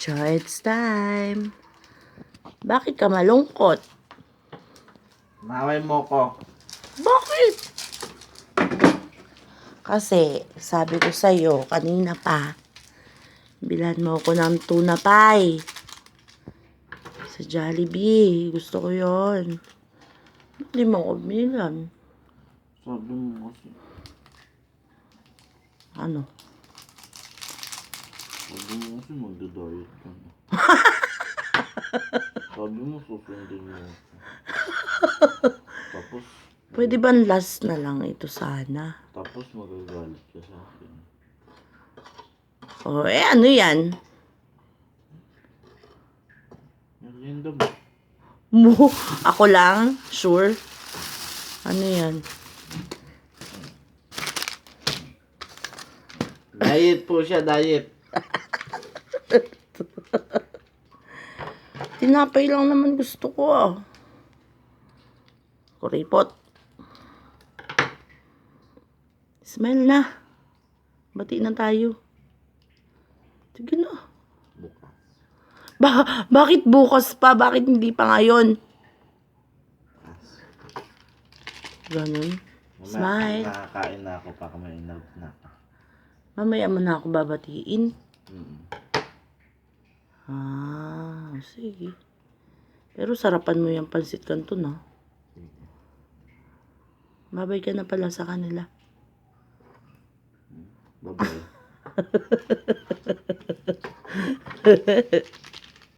So, it's time. Bakit ka malungkot? Maway mo ko. Bakit? Kasi, sabi ko sa'yo, kanina pa, bilhan mo ako ng tuna pie. Sa Jollibee. Gusto ko yon. Hindi mo ako bilan. Sabi mo kasi. Ano? Sabi mo kasi magda-diet ka na. Sabi mo susundin mo ako. Tapos, Pwede ba last na lang ito sana? tapos magagalit ka sa akin. O, ano yan? Merienda mo. Mo, ako lang? Sure? Ano yan? Diet po siya, diet. Tinapay lang naman gusto ko ah. Kuripot. Smile na. Bati na tayo. Sige na. Bukas. Bakit bukas pa? Bakit hindi pa ngayon? Ganun. Smile. Nakakain na ako para may nerve na ako. Mamaya mo na ako babatiin. Sige. Pero sarapan mo yung pansit canton ah. Babay ka na pala sa kanila. Bye-bye.